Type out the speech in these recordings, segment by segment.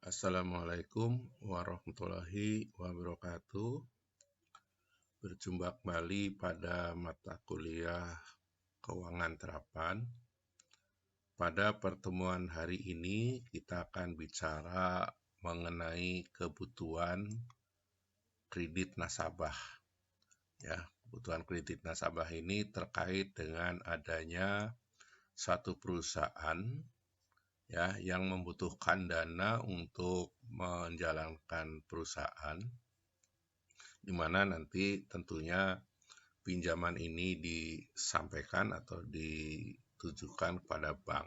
Assalamualaikum warahmatullahi wabarakatuh. Berjumpa kembali pada mata kuliah Keuangan Terapan. Pada pertemuan hari ini kita akan bicara mengenai kebutuhan kredit nasabah. Ya, kebutuhan kredit nasabah ini terkait dengan adanya satu perusahaan ya yang membutuhkan dana untuk menjalankan perusahaan, di mana nanti tentunya pinjaman ini disampaikan atau ditujukan kepada bank.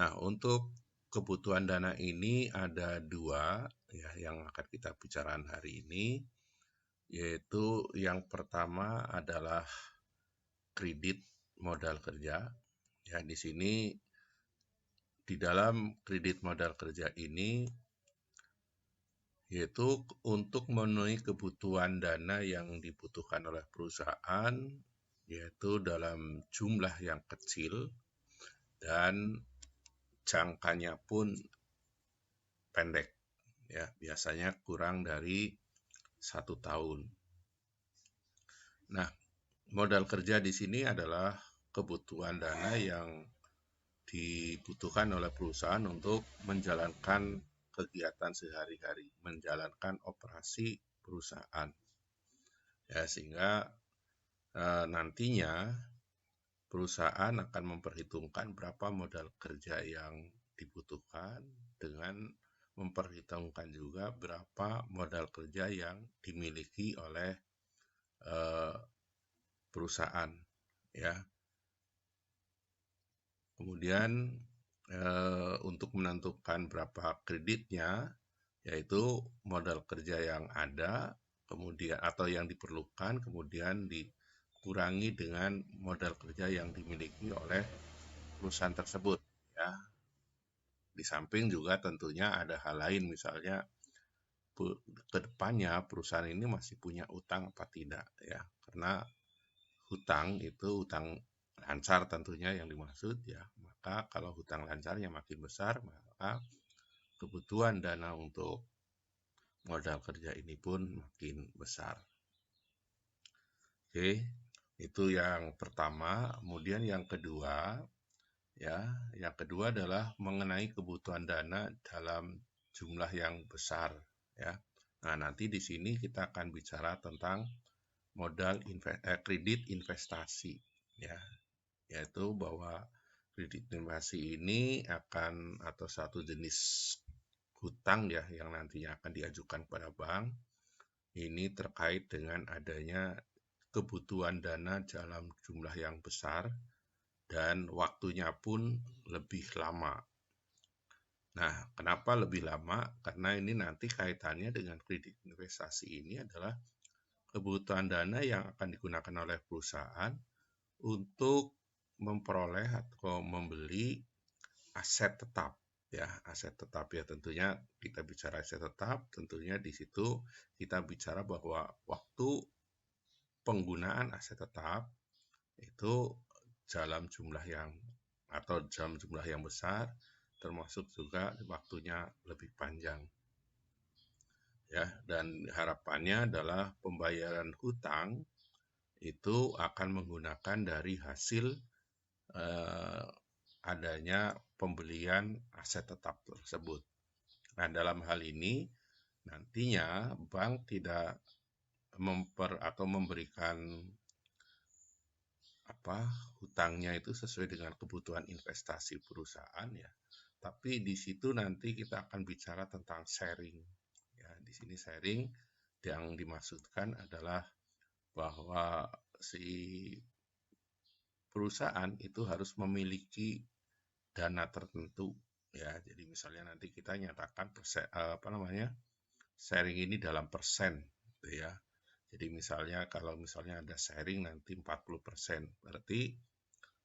Nah, untuk kebutuhan dana ini ada dua ya yang akan kita bicarakan hari ini, yaitu yang pertama adalah kredit modal kerja. Ya, di sini di dalam kredit modal kerja ini yaitu untuk memenuhi kebutuhan dana yang dibutuhkan oleh perusahaan, yaitu dalam jumlah yang kecil dan jangkanya pun pendek, ya biasanya kurang dari 1 tahun. Nah, modal kerja di sini adalah kebutuhan dana yang dibutuhkan oleh perusahaan untuk menjalankan kegiatan sehari-hari, menjalankan operasi perusahaan. Ya, sehingga nantinya perusahaan akan memperhitungkan berapa modal kerja yang dibutuhkan dengan memperhitungkan juga berapa modal kerja yang dimiliki oleh perusahaan, ya. Kemudian untuk menentukan berapa kreditnya, yaitu modal kerja yang ada, kemudian atau yang diperlukan, kemudian dikurangi dengan modal kerja yang dimiliki oleh perusahaan tersebut, ya. Di samping juga tentunya ada hal lain, misalnya ke depannya perusahaan ini masih punya utang apa tidak, ya. Karena hutang itu hutang lancar tentunya yang dimaksud, ya. Maka kalau hutang lancarnya makin besar, maka kebutuhan dana untuk modal kerja ini pun makin besar. Oke, itu yang pertama. Kemudian yang kedua, ya, yang kedua adalah mengenai kebutuhan dana dalam jumlah yang besar, ya. Nah, nanti di sini kita akan bicara tentang kredit investasi, ya, yaitu bahwa kredit investasi ini akan atau satu jenis hutang ya yang nantinya akan diajukan kepada bank. Ini terkait dengan adanya kebutuhan dana dalam jumlah yang besar dan waktunya pun lebih lama. Nah, kenapa lebih lama? Karena ini nanti kaitannya dengan kredit investasi ini adalah kebutuhan dana yang akan digunakan oleh perusahaan untuk memperoleh atau membeli aset tetap, ya. Aset tetap, ya, tentunya kita bicara aset tetap, tentunya di situ kita bicara bahwa waktu penggunaan aset tetap itu dalam jumlah yang besar, termasuk juga waktunya lebih panjang, ya. Dan harapannya adalah pembayaran hutang itu akan menggunakan dari hasil adanya pembelian aset tetap tersebut. Nah, dalam hal ini nantinya bank tidak memberikan hutangnya itu sesuai dengan kebutuhan investasi perusahaan, ya. Tapi di situ nanti kita akan bicara tentang sharing. Ya, di sini sharing yang dimaksudkan adalah bahwa si perusahaan itu harus memiliki dana tertentu, ya. Jadi misalnya nanti kita nyatakan sharing ini dalam persen, gitu ya. Jadi misalnya kalau ada sharing nanti 40%, berarti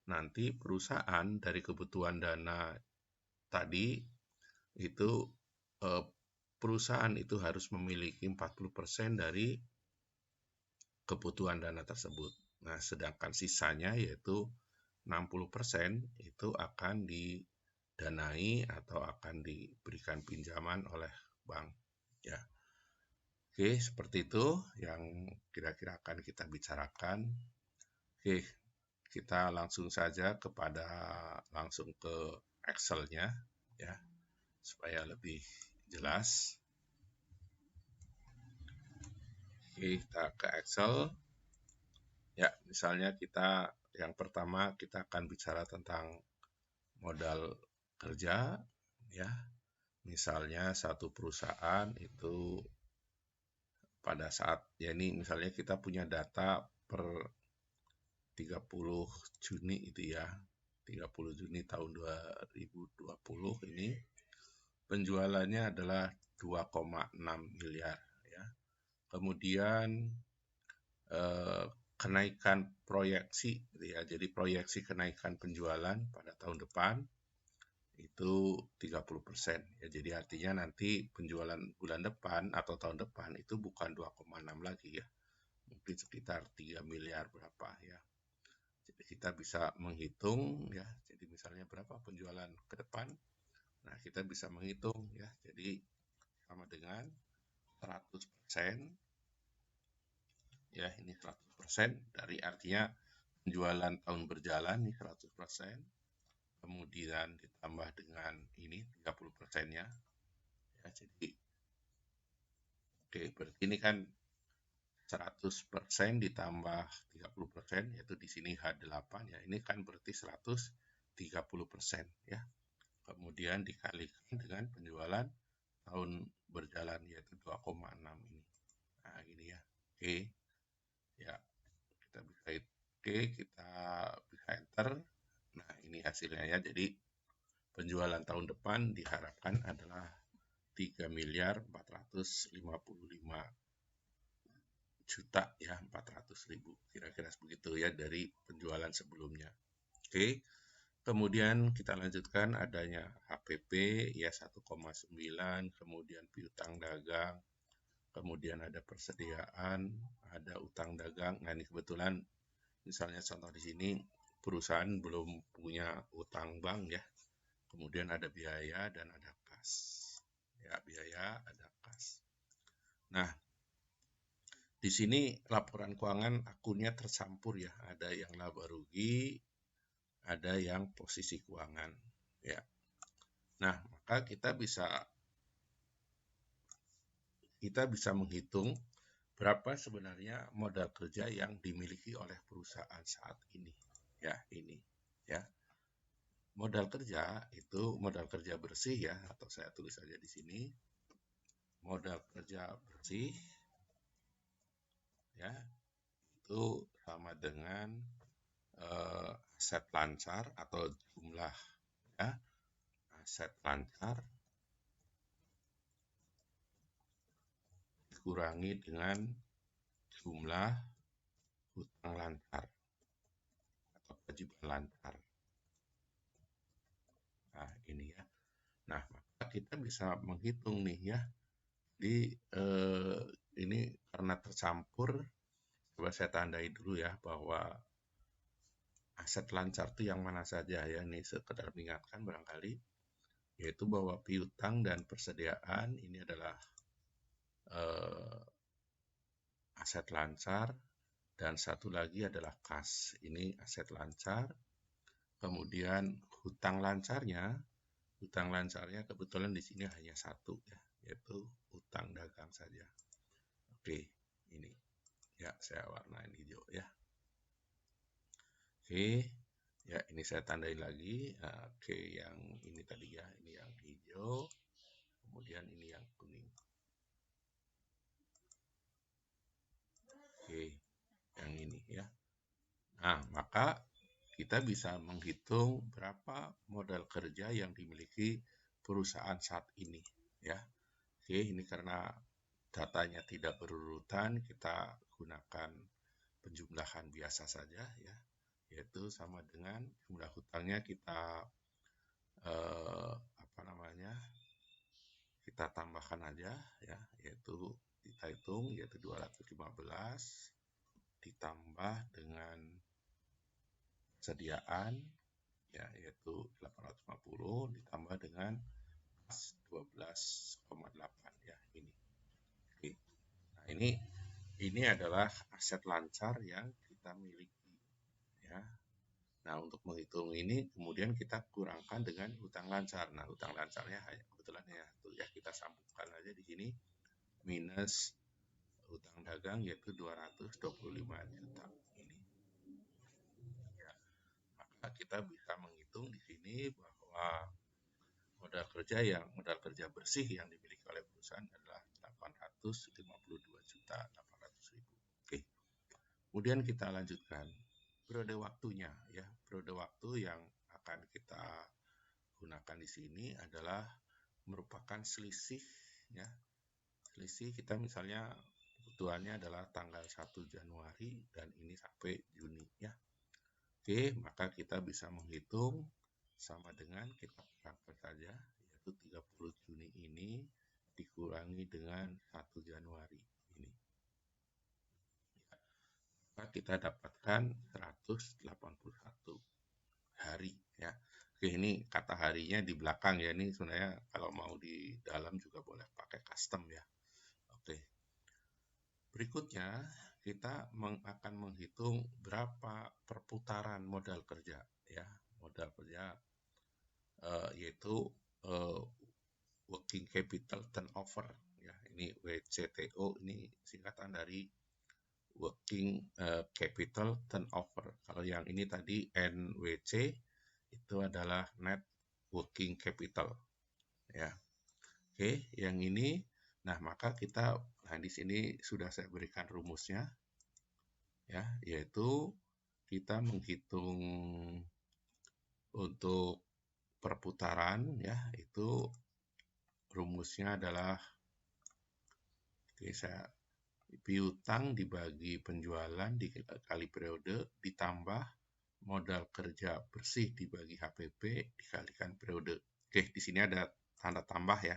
nanti perusahaan dari kebutuhan dana tadi itu perusahaan itu harus memiliki 40% dari kebutuhan dana tersebut. Nah, sedangkan sisanya yaitu 60% itu akan didanai atau akan diberikan pinjaman oleh bank ya. Oke, seperti itu yang kira-kira akan kita bicarakan. Oke, kita langsung saja langsung ke Excel-nya ya, supaya lebih jelas. Oke, kita ke Excel. Ya, misalnya yang pertama kita akan bicara tentang modal kerja ya. Misalnya satu perusahaan itu pada saat ya ini misalnya kita punya data per 30 Juni itu ya. 30 Juni tahun 2020 ini penjualannya adalah 2,6 miliar ya. Kemudian kenaikan proyeksi gitu ya. Jadi proyeksi kenaikan penjualan pada tahun depan itu 30%. Ya, jadi artinya nanti penjualan bulan depan atau tahun depan itu bukan 2,6 lagi ya. Mungkin sekitar 3 miliar berapa ya. Jadi kita bisa menghitung ya. Jadi misalnya berapa penjualan ke depan. Nah, kita bisa menghitung ya. Jadi sama dengan 100% ya, ini 100% dari artinya penjualan tahun berjalan ini 100%. Kemudian ditambah dengan ini 30%-nya ya, jadi oke, berarti ini kan 100% ditambah 30%, yaitu di sini H8 ya, ini kan berarti 130% ya. Kemudian dikalikan dengan penjualan tahun berjalan yaitu 2,6 ini. Nah, ini ya. Oke. Ya, kita bisa enter. Nah, ini hasilnya ya. Jadi penjualan tahun depan diharapkan adalah 3 miliar 455 juta ya, 400.000 kira-kira begitu ya dari penjualan sebelumnya. Oke. Kemudian kita lanjutkan adanya HPP ya 1,9, kemudian piutang dagang, kemudian ada persediaan, ada utang dagang. Nah, ini kebetulan misalnya contoh di sini perusahaan belum punya utang bank ya. Kemudian ada biaya dan ada kas. Ya, biaya ada kas. Nah, di sini laporan keuangan akunnya tercampur ya. Ada yang laba rugi, ada yang posisi keuangan ya. Nah, maka kita bisa menghitung berapa sebenarnya modal kerja yang dimiliki oleh perusahaan saat ini. Ya, ini ya. Modal kerja itu modal kerja bersih ya, atau saya tulis saja di sini. Modal kerja bersih ya, itu sama dengan aset lancar atau jumlah ya, aset lancar dikurangi dengan jumlah hutang lancar atau kewajiban lancar. Nah, ini ya. Nah, maka kita bisa menghitung nih ya. Jadi ini karena tercampur, coba saya tandai dulu ya bahwa aset lancar itu yang mana saja ya. Ini sekedar mengingatkan barangkali, yaitu bahwa piutang dan persediaan ini adalah aset lancar, dan satu lagi adalah kas. Ini aset lancar. Kemudian hutang lancarnya kebetulan di sini hanya satu ya, yaitu hutang dagang saja. Oke, ini ya saya warnain hijau ya. Oke, ya ini saya tandai lagi. Oke, yang ini tadi ya, ini yang hijau, kemudian ini yang kuning. Oke, yang ini ya. Nah, maka kita bisa menghitung berapa modal kerja yang dimiliki perusahaan saat ini ya. Oke, ini karena datanya tidak berurutan, kita gunakan penjumlahan biasa saja ya, yaitu sama dengan jumlah hutangnya kita kita tambahkan aja ya, yaitu kita hitung yaitu 215 ditambah dengan sediaan ya, yaitu 850 ditambah dengan pas 12,8 ya ini. Oke. Nah, ini adalah aset lancar yang kita miliki ya. Nah, untuk menghitung ini kemudian kita kurangkan dengan hutang lancar. Nah, hutang lancarnya kebetulan ya tuh ya kita sambungkan aja di sini minus hutang dagang yaitu 225 juta ini. Ya, maka kita bisa menghitung di sini bahwa modal kerja bersih yang dimiliki oleh perusahaan adalah 852 juta 800 ribu. Oke. Kemudian kita lanjutkan periode waktunya ya. Periode waktu yang akan kita gunakan di sini adalah merupakan selisih ya. Selisih kita misalnya kebutuhannya adalah tanggal 1 Januari dan ini sampai Juni ya. Oke, maka kita bisa menghitung sama dengan kita kurangkan saja yaitu 30 Juni ini dikurangi dengan 1 Januari ini. Ya, maka kita dapatkan 181 hari ya. Oke, ini kata harinya di belakang ya. Ini sebenarnya kalau mau di dalam juga boleh pakai custom ya. Oke. Berikutnya kita akan menghitung berapa perputaran modal kerja ya. Modal kerja yaitu working capital turnover ya. Ini WCTO, ini singkatan dari working capital turnover. Kalau yang ini tadi NWC itu adalah net working capital ya. Oke, yang ini nah maka kita di sini sudah saya berikan rumusnya ya, yaitu kita menghitung untuk perputaran ya, itu rumusnya adalah oke, saya piutang dibagi penjualan dikali periode ditambah modal kerja bersih dibagi HPP dikalikan periode. Oke, di sini ada tanda tambah ya.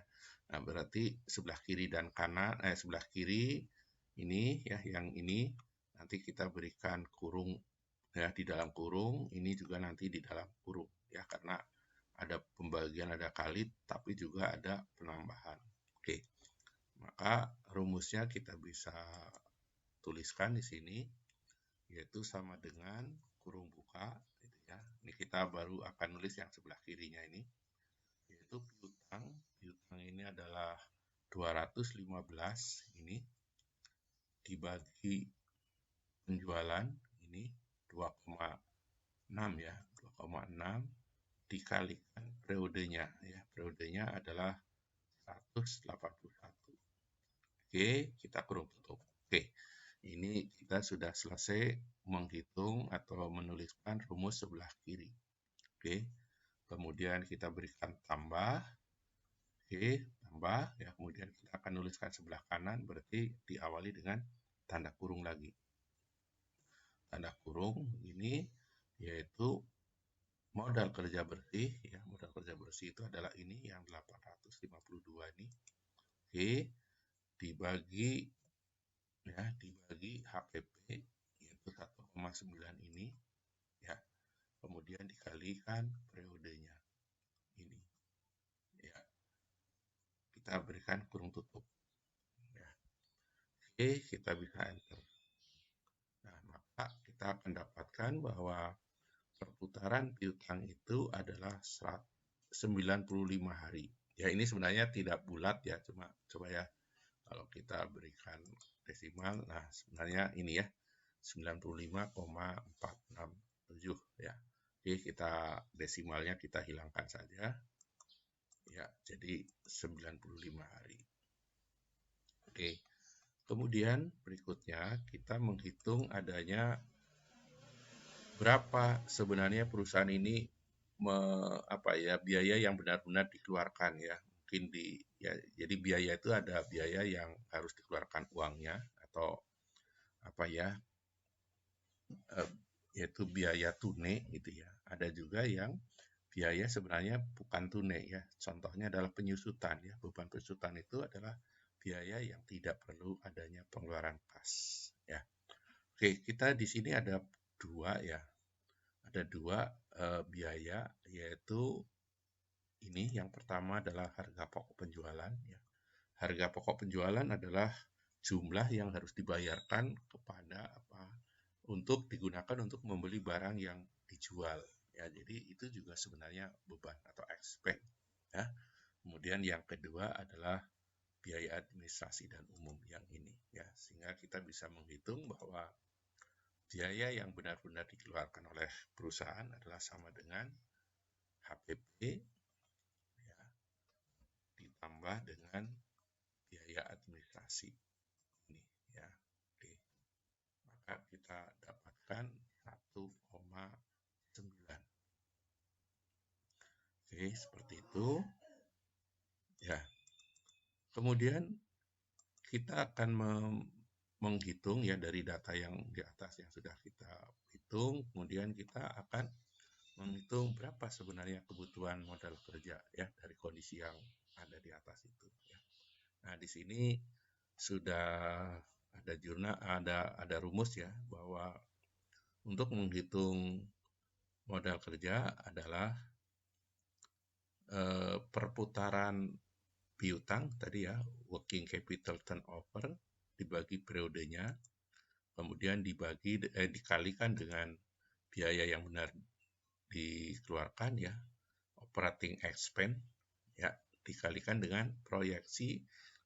Nah, berarti sebelah kiri dan kanan, sebelah kiri ini ya, yang ini nanti kita berikan kurung ya di dalam kurung, ini juga nanti di dalam kurung ya, karena ada pembagian, ada kali, tapi juga ada penambahan. Oke, maka rumusnya kita bisa tuliskan di sini, yaitu sama dengan kurung buka, gitu ya. Ini kita baru akan nulis yang sebelah kirinya ini, yaitu piutang. Piutang ini adalah 215 ini dibagi penjualan ini 2,6 ya, 2,6 dikalikan periodenya ya. Periodenya adalah 181. Oke, kita kurung tutup. Oke, ini kita sudah selesai menghitung atau menuliskan rumus sebelah kiri. Oke, kemudian kita berikan tambah. Oke, tambah ya. Kemudian kita akan nuliskan sebelah kanan, berarti diawali dengan tanda kurung lagi. Tanda kurung ini yaitu modal kerja bersih ya. Modal kerja bersih itu adalah ini yang 852 ini. Oke, dibagi ya, dibagi HPP yaitu 1,9 ini ya. Kemudian dikalikan periodenya ini ya. Kita berikan kurung tutup ya. Oke, kita bisa enter. Nah, maka kita akan dapatkan bahwa perputaran piutang itu adalah 95 hari. Ya, ini sebenarnya tidak bulat ya, cuma coba ya kalau kita berikan desimal, nah sebenarnya ini ya 95,467 ya. Oke, kita desimalnya kita hilangkan saja. Ya, jadi 95 hari. Oke. Kemudian berikutnya kita menghitung adanya berapa sebenarnya perusahaan ini biaya yang benar-benar dikeluarkan ya. Mungkin jadi biaya itu ada biaya yang harus dikeluarkan uangnya atau yaitu biaya tunai gitu ya. Ada juga yang biaya sebenarnya bukan tunai ya. Contohnya adalah penyusutan ya. Beban penyusutan itu adalah biaya yang tidak perlu adanya pengeluaran kas ya. Oke, kita di sini ada dua ya. ada dua biaya, yaitu ini yang pertama adalah harga pokok penjualan. Ya. Harga pokok penjualan adalah jumlah yang harus dibayarkan kepada untuk digunakan untuk membeli barang yang dijual. Ya, jadi itu juga sebenarnya beban atau expense. Ya. Kemudian yang kedua adalah biaya administrasi dan umum yang ini. Ya, sehingga kita bisa menghitung bahwa biaya yang benar-benar dikeluarkan oleh perusahaan adalah sama dengan HPP ya, ditambah dengan biaya administrasi ini ya. Oke. Maka kita dapatkan 1,9. Oke, seperti itu. Ya. Kemudian kita akan menghitung ya dari data yang di atas yang sudah kita hitung, kemudian kita akan menghitung berapa sebenarnya kebutuhan modal kerja ya dari kondisi yang ada di atas itu ya. Nah, di sini sudah ada ada rumus ya bahwa untuk menghitung modal kerja adalah perputaran piutang tadi ya, working capital turnover dibagi periodenya, kemudian dikalikan dengan biaya yang benar dikeluarkan ya, operating expense ya, dikalikan dengan proyeksi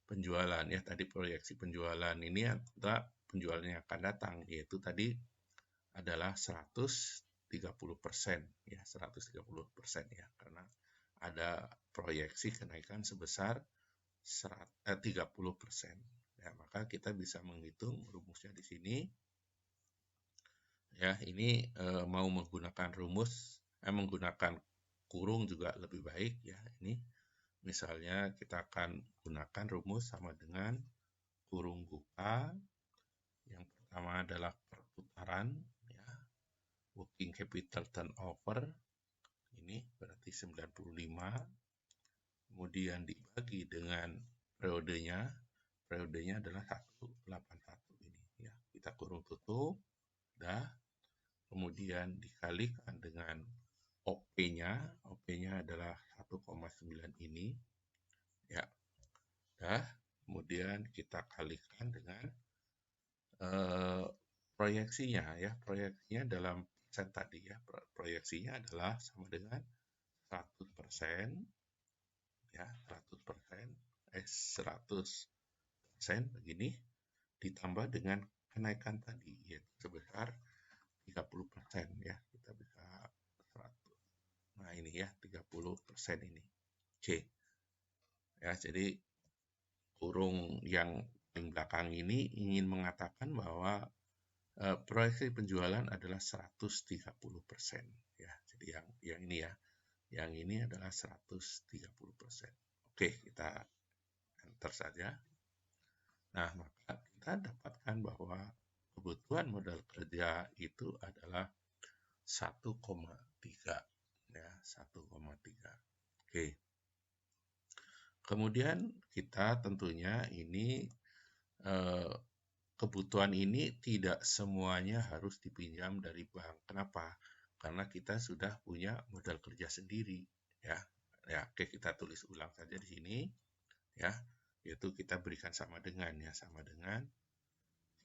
penjualan ya. Tadi proyeksi penjualan ini adalah penjualan yang akan datang, yaitu tadi adalah 130% ya, 130% ya, karena ada proyeksi kenaikan sebesar 30%. Ya, maka kita bisa menghitung rumusnya di sini. Ya, ini mau menggunakan menggunakan kurung juga lebih baik ya. Ini misalnya kita akan gunakan rumus sama dengan kurung buka. Yang pertama adalah perputaran ya. Working capital turnover ini berarti 95. Kemudian dibagi dengan periodenya adalah 181 ini ya. Kita kurung tutup, dah. Kemudian dikalikan dengan OP-nya adalah 1,9 ini ya. Dah. Kemudian kita kalikan dengan proyeksinya ya. Proyeksinya dalam persen tadi ya. Proyeksinya adalah sama dengan 100% ya, 100% begini ditambah dengan kenaikan tadi yaitu sebesar 30% ya. Kita bisa 100. Nah, ini ya 30% ini. Oke. Ya, jadi kurung yang paling belakang ini ingin mengatakan bahwa proyeksi penjualan adalah 130% ya. Jadi yang ini ya. Yang ini adalah 130%. Oke, kita enter saja. Nah, maka kita dapatkan bahwa kebutuhan modal kerja itu adalah 1,3 ya, 1,3. Oke. Kemudian kita tentunya ini kebutuhan ini tidak semuanya harus dipinjam dari bank. Kenapa? Karena kita sudah punya modal kerja sendiri ya. Ya, oke, kita tulis ulang saja di sini ya. Yaitu kita berikan sama dengan ya, sama dengan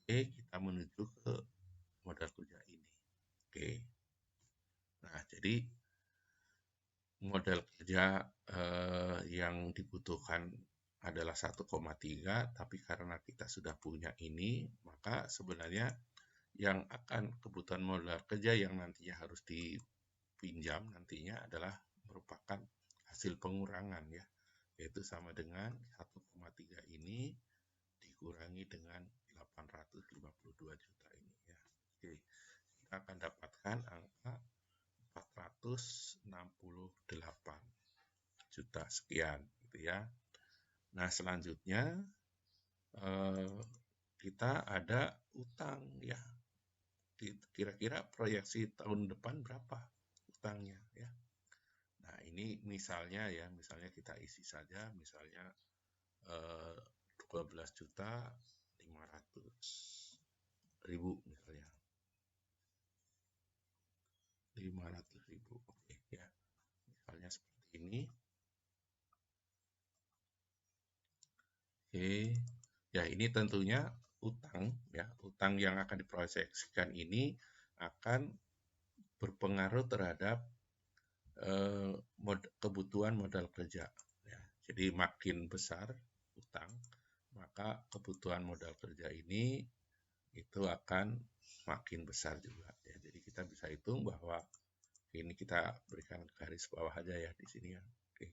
kita menuju ke modal kerja ini. Oke. Nah, jadi modal kerja yang dibutuhkan adalah 1,3, tapi karena kita sudah punya ini, maka sebenarnya yang akan kebutuhan modal kerja yang nantinya harus dipinjam nantinya adalah merupakan hasil pengurangan ya, yaitu sama dengan 1,3 ini dikurangi dengan 852 juta ini ya. Oke, kita akan dapatkan angka 468 juta sekian gitu ya. Nah, selanjutnya kita ada utang ya. Kira-kira proyeksi tahun depan berapa utangnya ya. Nah, ini misalnya ya, misalnya kita isi saja misalnya 12.500.000 misalnya. 500.000. Oke ya. Misalnya seperti ini. Oke. Ya, ini tentunya utang ya. Utang yang akan diproyeksikan ini akan berpengaruh terhadap kebutuhan modal kerja ya. Jadi makin besar utang, maka kebutuhan modal kerja ini itu akan makin besar juga ya. Jadi kita bisa hitung bahwa ini kita berikan garis bawah aja ya di sini ya. Oke,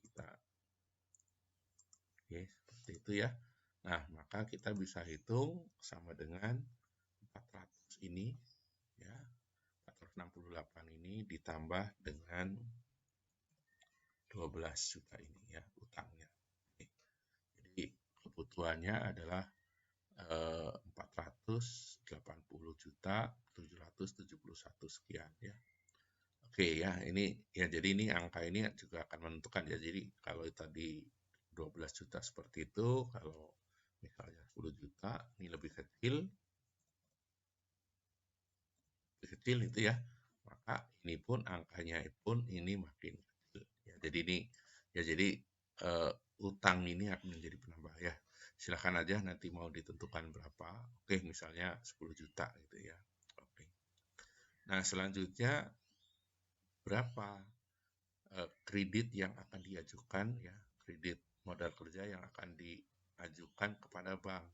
seperti itu ya. Nah, maka kita bisa hitung sama dengan 400 ini ya. 468 ini ditambah dengan 12 juta ini ya utangnya. Oke. Jadi kebutuhannya adalah 480 juta 771 sekian ya. Oke ya, ini ya, jadi ini angka ini juga akan menentukan ya. Jadi kalau tadi 12 juta seperti itu, kalau misalnya 10 juta ini lebih kecil itu ya, maka ini pun angkanya pun ini makin kecil ya. Jadi ini ya, jadi utang ini akan menjadi penambah ya. Silakan aja nanti mau ditentukan berapa. Oke, misalnya 10 juta gitu ya. Oke. Nah, selanjutnya berapa kredit yang akan diajukan ya, kredit modal kerja yang akan diajukan kepada bank.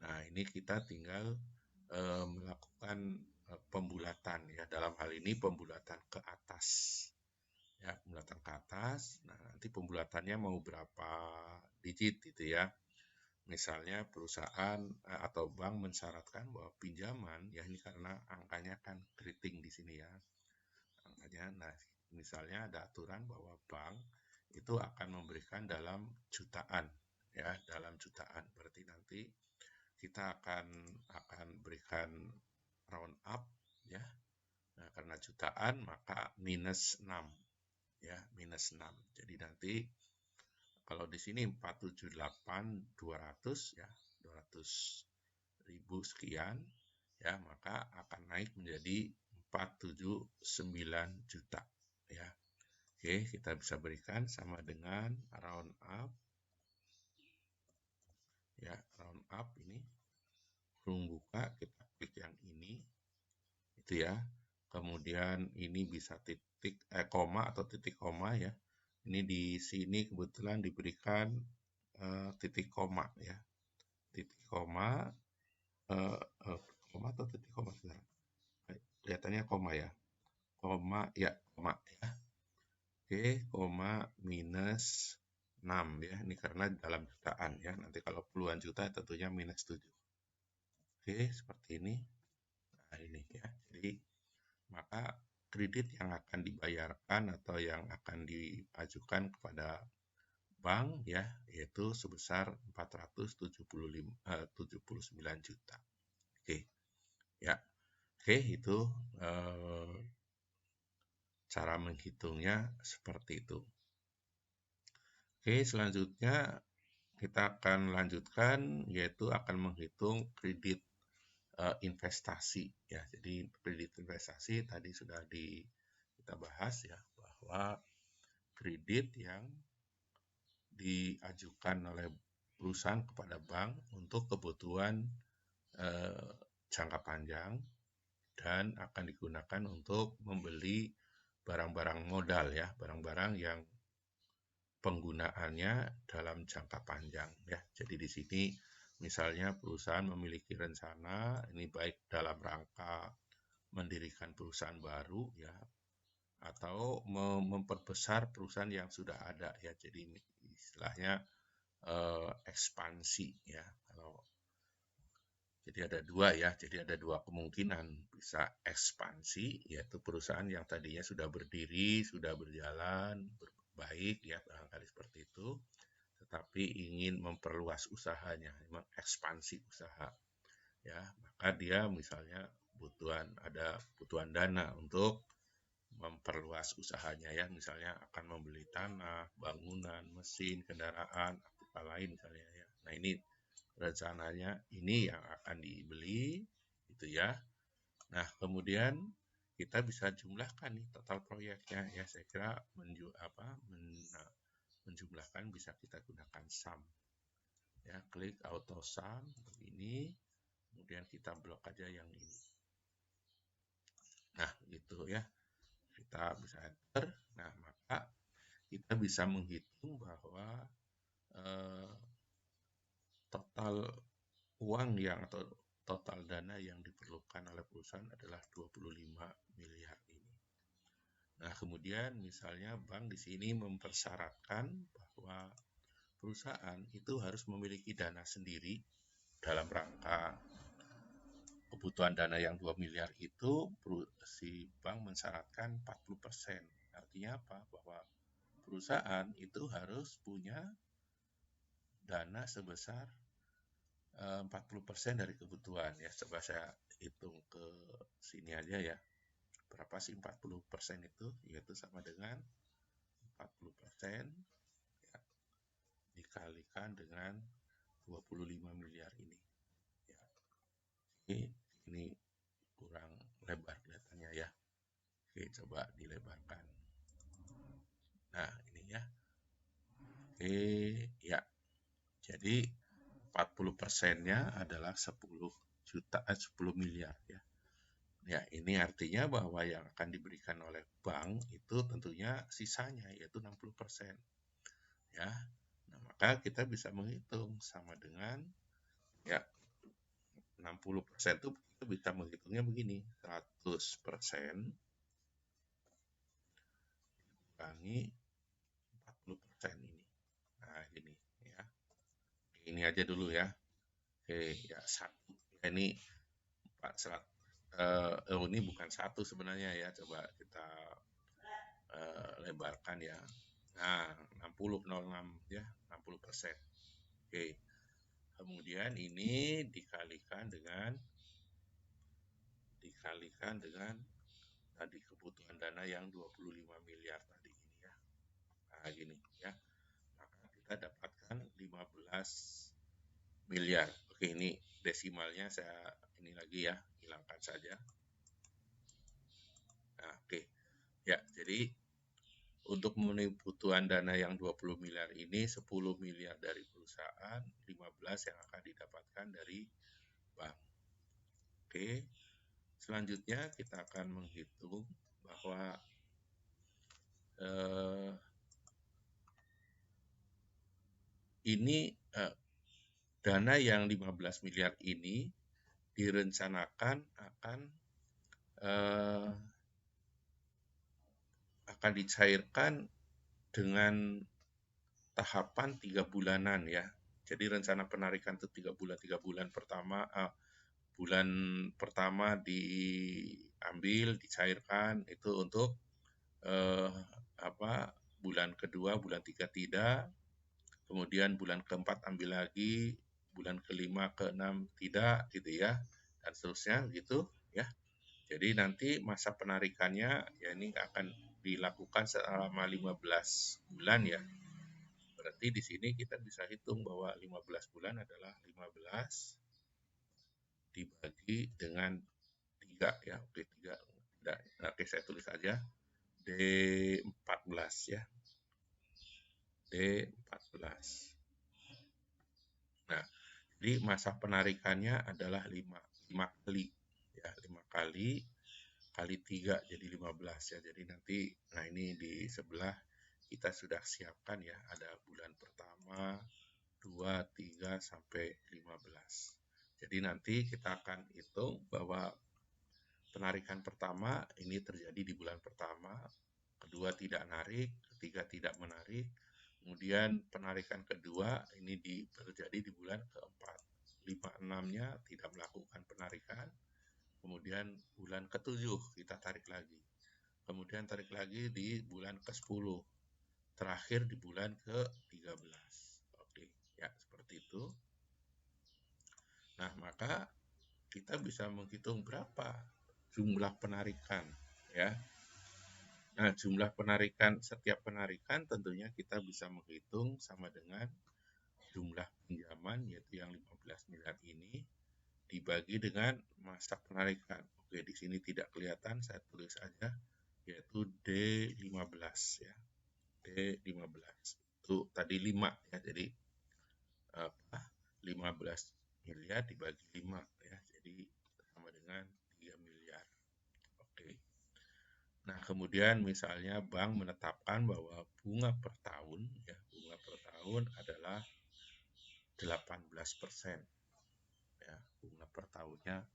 Nah, ini kita tinggal melakukan pembulatan ya, dalam hal ini pembulatan ke atas ya, pembulatan ke atas. Nah, nanti pembulatannya mau berapa digit gitu ya. Misalnya perusahaan atau bank mensyaratkan bahwa pinjaman ya, ini karena angkanya kan keriting di sini ya angkanya. Nah, misalnya ada aturan bahwa bank itu akan memberikan dalam jutaan ya, dalam jutaan. Berarti nanti kita akan berikan round up ya. Nah, karena jutaan maka minus 6 ya, minus 6. Jadi nanti kalau di sini 478.200 ya, 200.000 sekian ya, maka akan naik menjadi 479 juta ya. Oke, kita bisa berikan sama dengan round up ya, round up ini kurung buka, kita klik yang ini itu ya. Kemudian ini bisa titik koma atau titik koma ya. Ini di sini kebetulan diberikan titik koma ya. Titik koma koma atau titik koma sebenarnya. Kelihatannya koma ya. Koma ya, koma ya. Oke, koma minus 6 ya. Ini karena dalam jutaan ya. Nanti kalau puluhan juta tentunya minus 7. Oke, seperti ini. Nah, ini ya. Jadi maka kredit yang akan dibayarkan atau yang akan diajukan kepada bank ya, yaitu sebesar 479 juta. Oke. Ya. Oke, itu cara menghitungnya seperti itu. Oke, selanjutnya kita akan lanjutkan, yaitu akan menghitung kredit investasi ya. Jadi kredit investasi tadi sudah kita bahas ya, bahwa kredit yang diajukan oleh perusahaan kepada bank untuk kebutuhan jangka panjang dan akan digunakan untuk membeli barang-barang modal ya, barang-barang yang penggunaannya dalam jangka panjang ya. Jadi di sini misalnya perusahaan memiliki rencana ini baik dalam rangka mendirikan perusahaan baru ya, atau memperbesar perusahaan yang sudah ada ya. Jadi istilahnya ekspansi ya. Jadi ada dua ya, jadi ada dua kemungkinan, bisa ekspansi, yaitu perusahaan yang tadinya sudah berdiri, sudah berjalan, baik ya, barangkali seperti itu, tetapi ingin memperluas usahanya, mengekspansi usaha, ya, maka dia misalnya ada kebutuhan dana untuk memperluas usahanya ya, misalnya akan membeli tanah, bangunan, mesin, kendaraan, apa lain misalnya ya. Nah, ini rencananya ini yang akan dibeli gitu ya. Nah, kemudian kita bisa jumlahkan nih total proyeknya ya. Saya kira menjumlahkan bisa kita gunakan sum ya, klik auto sum begini, kemudian kita blok aja yang ini. Nah gitu ya, kita bisa enter. Nah maka kita bisa menghitung bahwa total uang atau total dana yang diperlukan oleh perusahaan adalah 25 miliar ini. Nah, kemudian misalnya bank di sini mempersyaratkan bahwa perusahaan itu harus memiliki dana sendiri dalam rangka kebutuhan dana yang 2 miliar itu, si bank mensyaratkan 40%. Artinya apa? Bahwa perusahaan itu harus punya dana sebesar 40% dari kebutuhan ya. Coba saya hitung ke sini aja ya. Berapa sih 40% itu? Yaitu sama dengan 40% ya, dikalikan dengan 25 miliar ini. Ya. Ini kurang lebar kelihatannya ya. Oke, coba dilebarkan. Nah, ini ya. Oke, ya. Jadi 40%-nya adalah 10 miliar ya. Ya, ini artinya bahwa yang akan diberikan oleh bank itu tentunya sisanya yaitu 60%. Ya. Nah, maka kita bisa menghitung sama dengan ya 60% itu kita bisa menghitungnya begini, 100% dikurangi 40% ini. Nah, ini ya. Ini aja dulu ya. Oke, ya satu. Ya, ini ini bukan satu sebenarnya ya. Coba kita lebarkan ya. Nah, 60,06 ya, 60%. Oke. Kemudian ini dikalikan dengan tadi kebutuhan dana yang 25 miliar tadi ini ya. Nah, gini ya. Maka kita dapatkan 15 miliar. Oke, ini desimalnya saya ini lagi ya, hilangkan saja. Nah, oke. Ya, jadi untuk memenuhi kebutuhan dana yang 20 miliar ini, 10 miliar dari perusahaan, 15 yang akan didapatkan dari bank. Oke. Selanjutnya kita akan menghitung bahwa ini dana yang 15 miliar ini direncanakan akan dicairkan dengan tahapan 3 bulanan ya. Jadi rencana penarikan itu 3 bulan pertama, bulan pertama diambil, dicairkan itu untuk bulan kedua, bulan 3 tidak, kemudian bulan keempat ambil lagi, bulan kelima, keenam tidak gitu ya, dan seterusnya gitu ya. Jadi nanti masa penarikannya ya ini akan dilakukan selama 15 bulan ya. Berarti di sini kita bisa hitung bahwa 15 bulan adalah 15 dibagi dengan 3 ya. Oke, 3. Oke, saya tulis aja D14 ya. D14. Nah, jadi masa penarikannya adalah 5 kali ya, 5 kali 3 jadi 15 ya. Jadi nanti nah ini di sebelah kita sudah siapkan ya, ada bulan pertama, 2, 3 sampai 15. Jadi nanti kita akan hitung bahwa penarikan pertama ini terjadi di bulan pertama, kedua tidak narik, ketiga tidak menarik, kemudian penarikan kedua ini terjadi di bulan keempat, 5-6-nya tidak melakukan penarikan, kemudian bulan ke-7 kita tarik lagi, kemudian tarik lagi di bulan ke-10, terakhir di bulan ke-13. Oke, ya seperti itu. Nah, maka kita bisa menghitung berapa jumlah penarikan ya. Nah, jumlah penarikan, setiap penarikan tentunya kita bisa menghitung sama dengan jumlah pinjaman yaitu yang 15 miliar ini dibagi dengan masa penarikan. Oke, di sini tidak kelihatan, saya tulis aja, yaitu D15 ya. D15. Itu tadi 5 ya, jadi 15 miliar dibagi 5 ya, jadi sama dengan 3 miliar. Oke. Nah, kemudian misalnya bank menetapkan bahwa bunga per tahun ya, bunga per tahun adalah 18%. Ya, bunga per tahunnya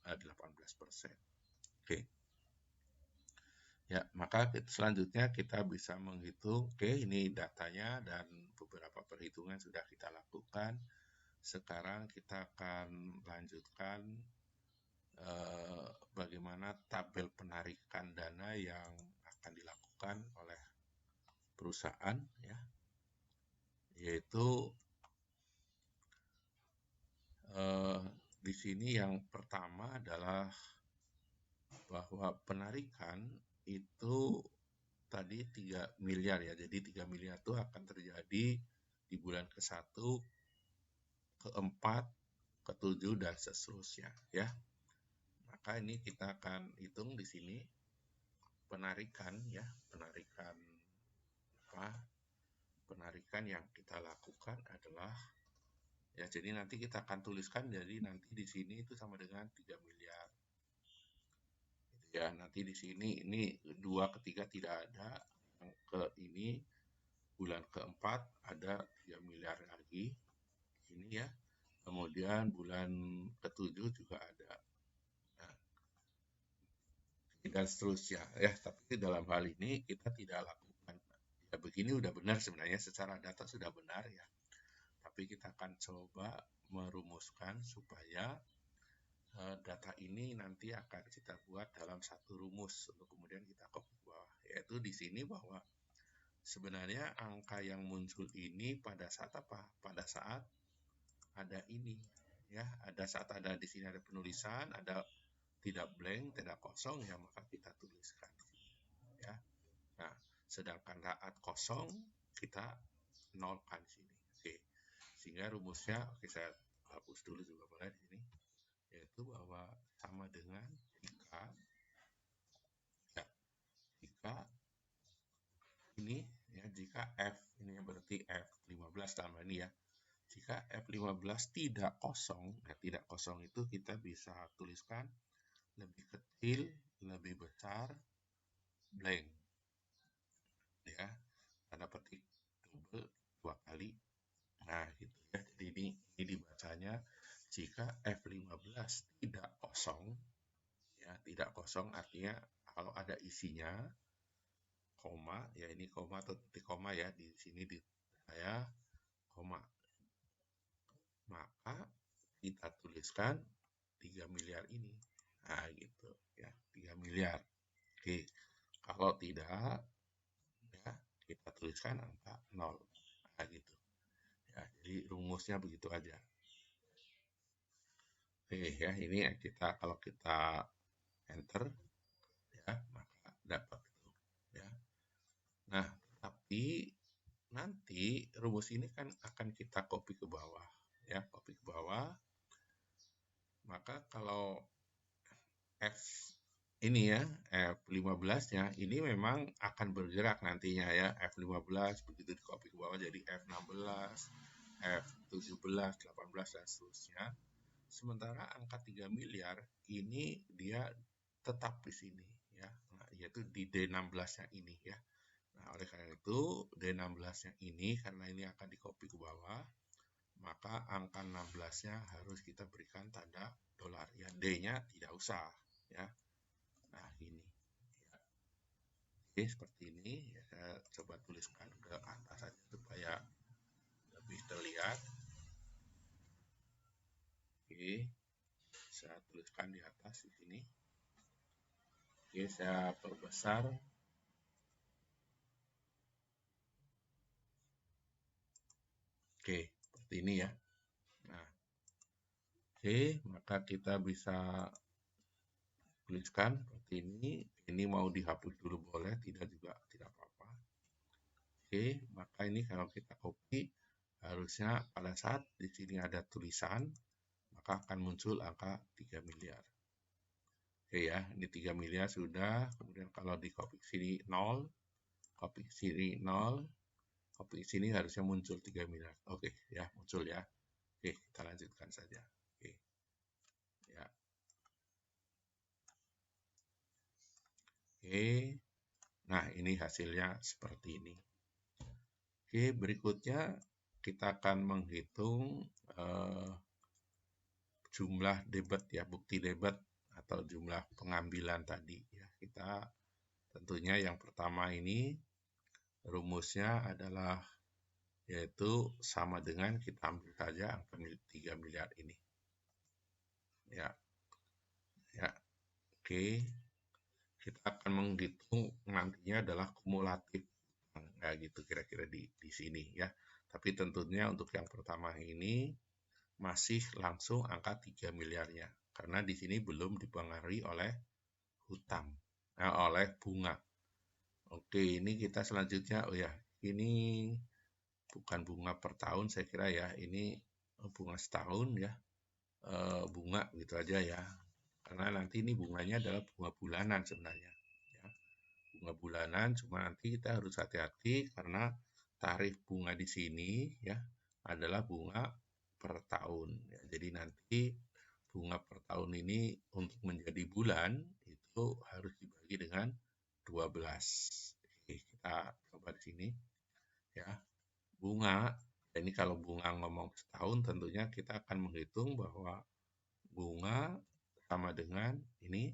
18%. Oke. Ya, maka selanjutnya kita bisa menghitung, oke, ini datanya dan beberapa perhitungan sudah kita lakukan. Sekarang kita akan lanjutkan bagaimana tabel penarikan dana yang akan dilakukan oleh perusahaan ya, yaitu di sini yang pertama adalah bahwa penarikan itu tadi 3 miliar ya. Jadi 3 miliar itu akan terjadi di bulan ke-1, ke-4, ke-7 dan seterusnya ya. Maka ini kita akan hitung di sini penarikan ya, penarikan apa? Penarikan yang kita lakukan adalah ya, jadi nanti kita akan tuliskan, jadi nanti di sini itu sama dengan 3 miliar. Ya, nanti di sini ini 2 ketiga tidak ada, yang ke ini bulan keempat ada 3 miliar lagi ini ya, kemudian bulan ke-7 juga ada, nah, dan seterusnya ya. Tapi dalam hal ini kita tidak lakukan ya, begini udah benar sebenarnya, secara data sudah benar ya, tapi kita akan coba merumuskan supaya data ini nanti akan kita buat dalam satu rumus untuk kemudian kita copy ke bawah, yaitu di sini bahwa sebenarnya angka yang muncul ini pada saat apa? Pada saat ada ini ya, ada saat ada di sini ada penulisan, ada tidak blank, tidak kosong ya, maka kita tuliskan ya. Nah, sedangkan saat kosong kita nolkan di sini. Oke. Sehingga rumusnya, oke, saya hapus dulu juga boleh di sini, yaitu bahwa sama dengan jika ini ya, jika F ini berarti F15 dalam ini ya, jika F15 tidak kosong, nah tidak kosong itu kita bisa tuliskan lebih kecil, lebih besar, blank ya, tanda petik double 2 kali, nah gitu ya. Jadi ini dibacanya jika F15 tidak kosong ya, tidak kosong artinya kalau ada isinya koma ya, ini koma atau titik koma ya, di sini di saya koma, maka kita tuliskan 3 miliar ini, nah gitu ya, 3 miliar. Oke, kalau tidak ya kita tuliskan angka 0, nah gitu ya. Jadi rumusnya begitu aja. Oke ya, ini kita kalau kita enter ya, maka dapat itu ya. Nah, tapi nanti rumus ini kan akan kita copy ke bawah ya, copy ke bawah. Maka kalau F ini ya, F15-nya ini memang akan bergerak nantinya ya, F15 begitu di copy ke bawah jadi F16, F17, 18 dan seterusnya. Sementara angka 3 miliar ini dia tetap di sini ya, nah, yaitu di D16-nya ini ya. Nah, oleh karena itu D16-nya ini karena ini akan di copy ke bawah, maka angka 16-nya harus kita berikan tanda dolar ya, D-nya tidak usah ya. Nah, ini ya. Oke, seperti ini ya, saya coba tuliskan ke atas saja supaya lebih terlihat. Oke, saya tuliskan di atas di sini. Oke, saya perbesar. Oke, seperti ini ya. Nah, oke, maka kita bisa tuliskan seperti ini. Ini mau dihapus dulu boleh, tidak juga tidak apa-apa. Oke, maka ini kalau kita copy harusnya pada saat di sini ada tulisan, maka akan muncul angka 3 miliar. Oke ya, ini 3 miliar sudah. Kemudian kalau di copy sini 0, copy sini 0, copy sini harusnya muncul 3 miliar. Oke ya, muncul ya. Oke, kita lanjutkan saja. Oke. Ya. Oke. Nah, ini hasilnya seperti ini. Oke, berikutnya kita akan menghitung jumlah debat ya, bukti debat atau jumlah pengambilan tadi ya. Kita tentunya yang pertama ini rumusnya adalah yaitu sama dengan kita ambil saja angka 3 miliar ini. Ya. Ya. Oke. Kita akan menghitung nantinya adalah kumulatif. Nah, gitu kira-kira di sini ya. Tapi tentunya untuk yang pertama ini masih langsung angka 3 miliarnya. Karena di sini belum dipengaruhi oleh hutang, oleh bunga. Oke, ini kita selanjutnya, oh ya, ini bukan bunga per tahun saya kira ya, ini bunga setahun ya, bunga gitu aja ya. Karena nanti ini bunganya adalah bunga bulanan sebenarnya. Ya. Bunga bulanan, cuma nanti kita harus hati-hati karena tarif bunga di sini ya adalah bunga per tahun. Ya. Jadi nanti bunga per tahun ini untuk menjadi bulan itu harus dibagi dengan 12. Oke, kita coba di sini ya. Bunga, ini kalau bunga ngomong setahun tentunya kita akan menghitung bahwa bunga sama dengan ini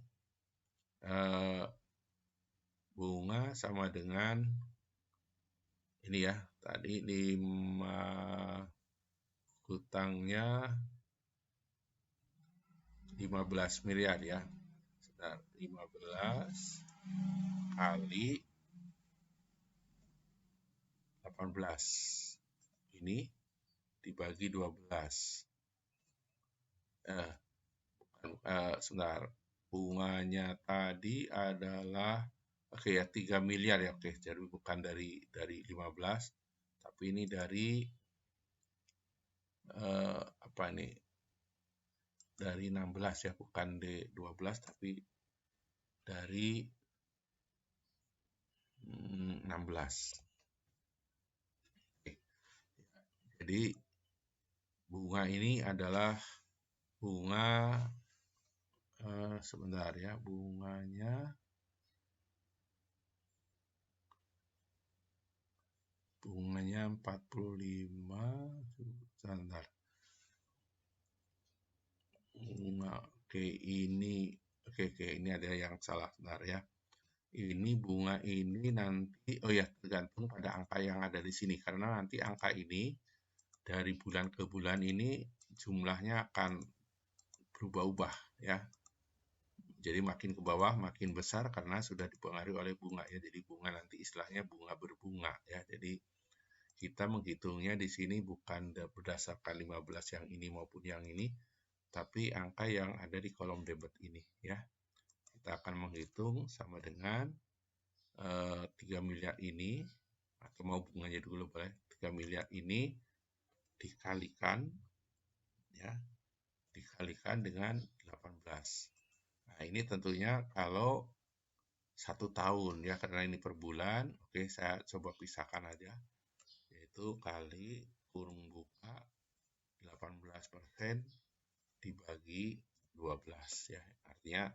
bunga sama dengan ini ya, tadi 5 hutangnya 15 miliar ya. Sebentar, 15 kali 18. Ini dibagi 12. Sebentar. Bunganya tadi adalah oke ya 3 miliar ya. Oke, jadi bukan dari 15 tapi ini dari apa ini? Dari 16 ya, bukan D12 tapi dari 16. Oke. Jadi bunga ini adalah bunga sebentar ya, bunganya 45 sebentar. Bunga oke ini ini ada yang salah sebentar ya. Ini bunga ini nanti oh ya tergantung pada angka yang ada di sini karena nanti angka ini dari bulan ke bulan ini jumlahnya akan berubah-ubah ya. Jadi makin ke bawah makin besar karena sudah dipengaruhi oleh bunga ya. Jadi bunga nanti istilahnya bunga berbunga ya. Jadi kita menghitungnya di sini bukan berdasarkan 15 yang ini maupun yang ini, tapi angka yang ada di kolom debit ini ya. Kita akan menghitung sama dengan 3 miliar ini, atau mau bunganya dulu boleh, 3 miliar ini dikalikan ya, dikalikan dengan 18. Nah, ini tentunya kalau 1 tahun ya, karena ini per bulan. Oke, saya coba pisahkan aja, yaitu kali kurung buka 18% dibagi 12 ya. Artinya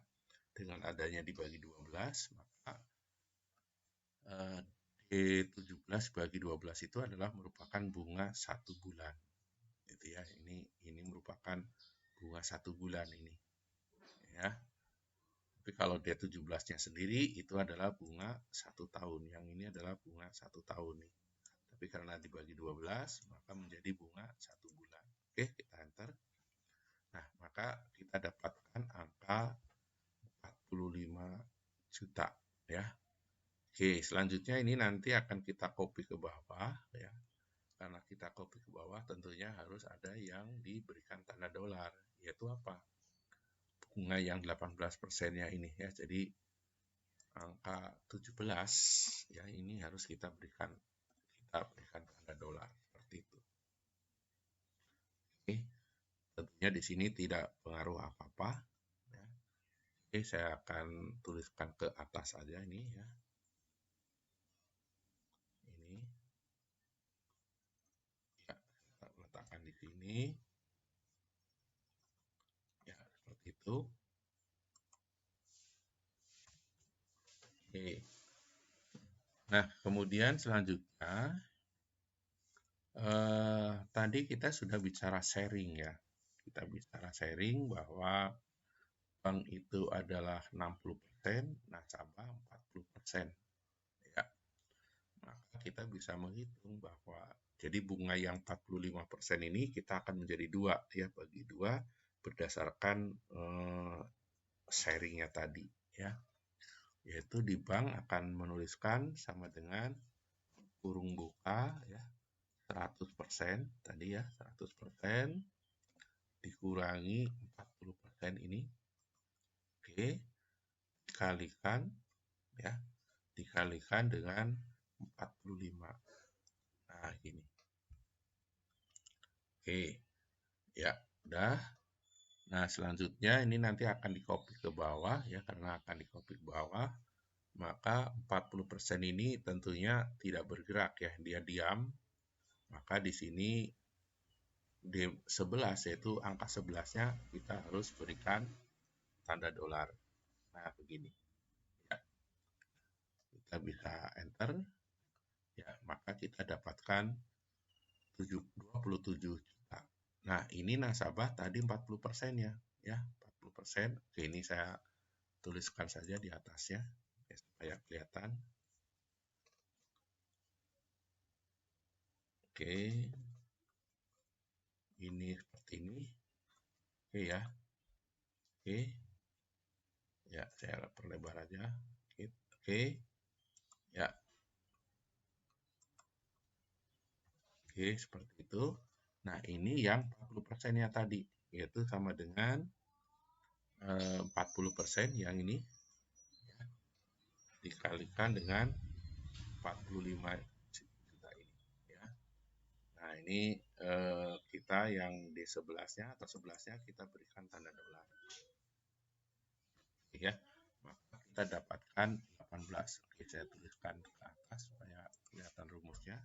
dengan adanya dibagi 12, maka D17 bagi 12 itu adalah merupakan bunga 1 bulan. Gitu ya. Ini merupakan bunga 1 bulan ini. Ya. Tapi kalau D17-nya sendiri itu adalah bunga 1 tahun. Yang ini adalah bunga 1 tahun nih. Tapi karena dibagi 12, maka menjadi bunga 1 bulan. Oke, kita enter. Nah, maka kita dapatkan angka 45 juta ya. Oke, selanjutnya ini nanti akan kita copy ke bawah ya. Karena kita copy ke bawah tentunya harus ada yang diberikan tanda dolar, yaitu apa? Bunga yang 18%-nya ini ya. Jadi angka 17 ya ini harus kita berikan tanda dolar seperti itu. Oke. tentunya di sini tidak pengaruh apa-apa ya. Oke, saya akan tuliskan ke atas aja ini ya. Ini ya, kita letakkan di sini ya, seperti itu. Oke. Nah, kemudian selanjutnya tadi kita sudah bicara sharing ya. Kita bicara sharing bahwa bank itu adalah 60%, nasabah 40%. Ya, maka kita bisa menghitung bahwa jadi bunga yang 45% ini kita akan menjadi dua ya, bagi dua berdasarkan sharingnya tadi ya. Yaitu di bank akan menuliskan sama dengan kurung buka ya 100% tadi ya, 100% dikurangi 40% ini. Oke, dikalikan ya, dikalikan dengan 45. Nah, gini. Oke. Ya, udah. Nah, selanjutnya ini nanti akan di-copy ke bawah ya, karena akan di-copy ke bawah. Maka 40% ini tentunya tidak bergerak ya, dia diam. Maka di sini di 11 yaitu angka 11-nya kita harus berikan tanda dolar. Nah, begini. Ya, kita bisa enter ya, maka kita dapatkan 27 juta. Nah, ini nasabah tadi 40% ya, 40%. Oke, ini saya tuliskan saja di atasnya ya, supaya kelihatan. Oke, ini seperti ini. Oke ya, oke. Ya, saya perlebar aja. Oke, ya. Oke, seperti itu. Nah, ini yang 40%-nya tadi, yaitu sama dengan 40% yang ini dikalikan dengan 45 juta ini ya. Nah, ini kita yang di 11-nya atau 11-nya kita berikan tanda dolar. Ya, maka kita dapatkan 18. Oke, saya tuliskan ke atas supaya kelihatan rumusnya.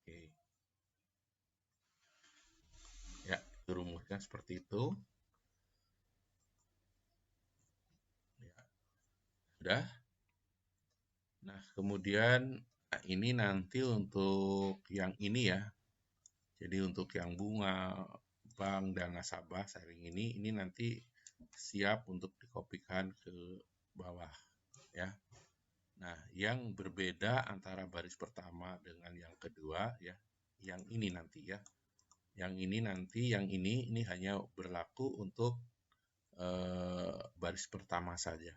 Oke. Ya, itu rumusnya seperti itu. Ya, sudah. Nah, kemudian ini nanti untuk yang ini ya. Jadi untuk yang bunga, bank, dan nasabah sharing ini nanti siap untuk dikopikan ke bawah ya. Nah, yang berbeda antara baris pertama dengan yang kedua ya, yang ini nanti ya. Yang ini nanti, yang ini hanya berlaku untuk baris pertama saja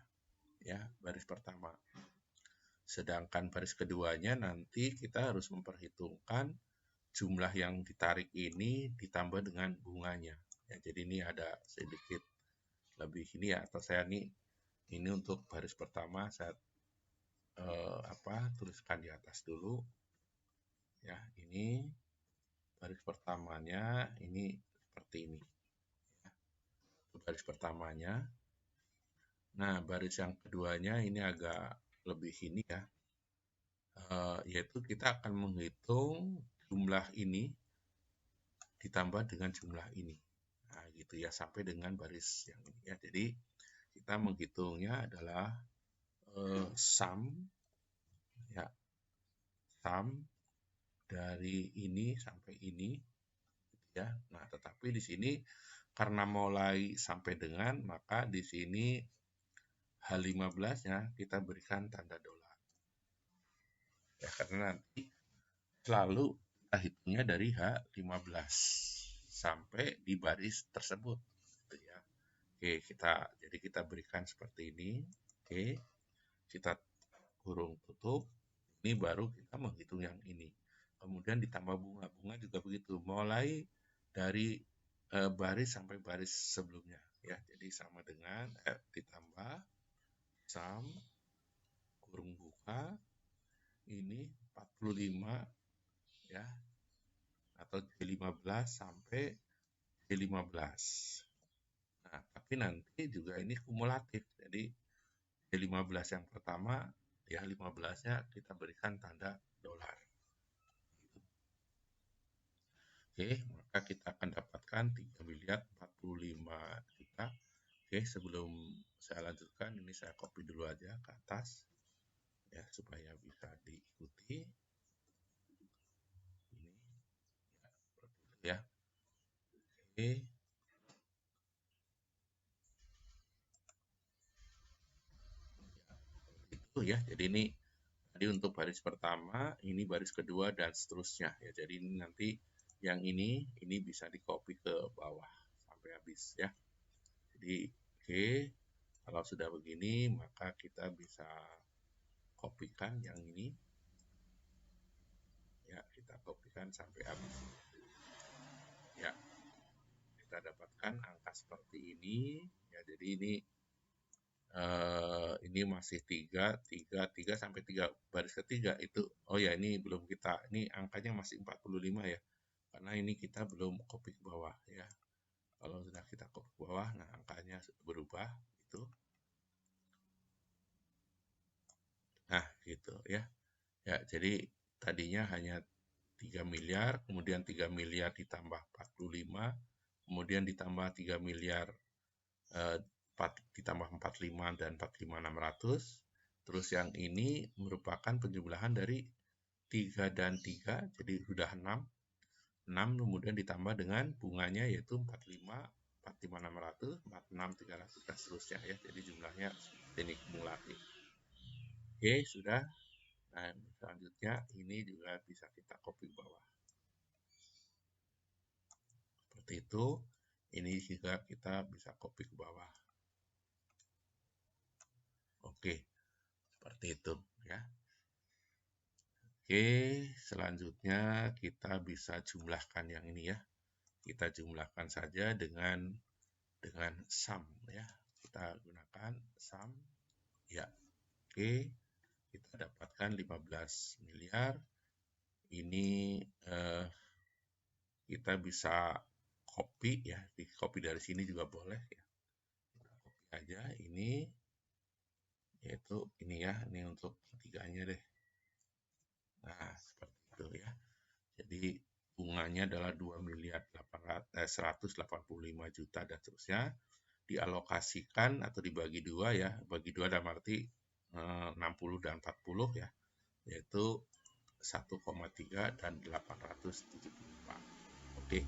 ya, baris pertama. Sedangkan baris keduanya nanti kita harus memperhitungkan jumlah yang ditarik ini ditambah dengan bunganya. Ya, jadi ini ada sedikit lebih ini ya, atau saya ini untuk baris pertama saya tuliskan di atas dulu. Ya, ini baris pertamanya ini seperti ini. Ya, baris pertamanya. Nah, baris yang keduanya ini agak lebih ini ya, yaitu kita akan menghitung jumlah ini ditambah dengan jumlah ini. Nah, gitu ya, sampai dengan baris yang ini ya. Jadi, kita menghitungnya adalah sum ya, sum dari ini sampai ini ya. Nah, tetapi di sini karena mulai sampai dengan, maka di sini H15-nya kita berikan tanda dolar. Ya, karena nanti selalu kita hitungnya dari H15 sampai di baris tersebut gitu ya. Oke, jadi kita berikan seperti ini. Oke, kita kurung tutup. Ini baru kita menghitung yang ini. Kemudian ditambah bunga juga begitu. Mulai dari baris sampai baris sebelumnya ya. Jadi sama dengan ditambah sum kurung buka ini 45 ya atau J15 sampai J15. Nah, tapi nanti juga ini kumulatif. Jadi J15 yang pertama, ya 15-nya kita berikan tanda dolar. Oke, maka kita akan dapatkan 3 miliar 45 juta. Oke, sebelum saya lanjutkan, ini saya copy dulu aja ke atas, ya, supaya bisa diikuti. Ini, ya, seperti itu ya. Oke. Itu ya, jadi ini tadi untuk baris pertama, ini baris kedua, dan seterusnya ya. Jadi ini nanti yang ini bisa di copy ke bawah sampai habis ya. Jadi oke, kalau sudah begini maka kita bisa kopikan yang ini ya, kita kopikan sampai habis ya. Kita dapatkan angka seperti ini ya. Jadi ini masih 3 sampai 3 baris ketiga itu. Oh ya, ini belum kita, ini angkanya masih 45 ya. Karena ini kita belum copy ke bawah ya. Kalau sudah kita copy ke bawah, nah angkanya berubah itu. Nah, gitu ya. Ya, jadi tadinya hanya 3 miliar, kemudian 3 miliar ditambah 45, kemudian ditambah 3 miliar ditambah 45 dan 45.600. Terus yang ini merupakan penjumlahan dari 3 dan 3, jadi sudah 6. 6 kemudian ditambah dengan bunganya yaitu 45, 45.600, 46.300 dan seterusnya ya. Jadi jumlahnya ini kumulatif. Oke, sudah. Nah, selanjutnya ini juga bisa kita copy bawah. Seperti itu. Ini juga kita bisa copy ke bawah. Oke, seperti itu ya. Oke, selanjutnya kita bisa jumlahkan yang ini ya. Kita jumlahkan saja dengan sum ya. Kita gunakan sum ya. Oke, kita dapatkan 15 miliar. Ini kita bisa copy ya, di copy dari sini juga boleh ya. Kita copy aja ini, yaitu ini ya, ini untuk ketiganya deh. Nah, seperti itu ya. Jadi bunganya adalah 2.185 juta dan seterusnya, dialokasikan atau dibagi dua ya, bagi dua dalam arti 60 dan 40 ya, yaitu 1,3 dan 874. Oke.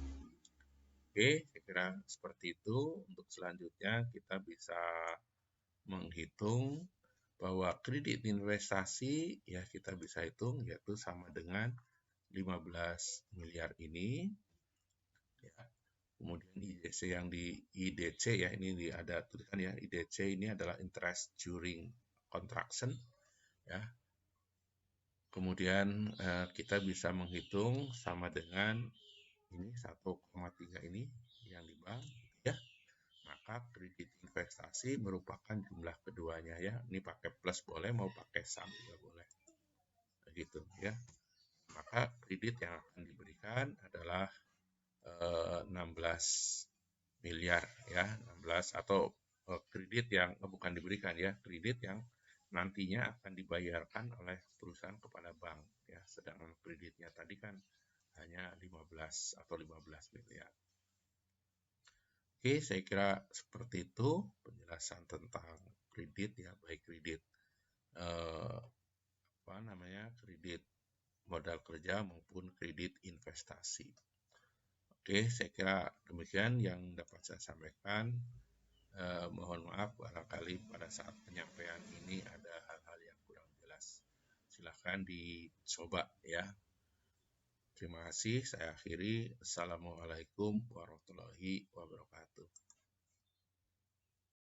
Oke, saya kira seperti itu. Untuk selanjutnya kita bisa menghitung bahwa kredit investasi ya kita bisa hitung yaitu sama dengan 15 miliar ini ya. Kemudian IDC yang di IDC ya, ini ada tulisan ya, IDC ini adalah interest during contraction ya. Kemudian kita bisa menghitung sama dengan ini 1,3 ini yang di bank ya. Maka kredit investasi merupakan jumlah keduanya ya. Ini pakai plus boleh, mau pakai sum juga boleh. Begitu ya. Maka kredit yang akan diberikan adalah 16 miliar ya, 16 atau kredit yang bukan diberikan ya, kredit yang nantinya akan dibayarkan oleh perusahaan kepada bank ya. Sedangkan kreditnya tadi kan hanya 15 atau 15 miliar. Oke, saya kira seperti itu penjelasan tentang kredit ya, baik kredit kredit modal kerja maupun kredit investasi. Oke, saya kira demikian yang dapat saya sampaikan. Mohon maaf barangkali pada saat penyampaian ini ada hal-hal yang kurang jelas. Silahkan dicoba ya. Terima kasih, saya akhiri. Assalamualaikum warahmatullahi wabarakatuh.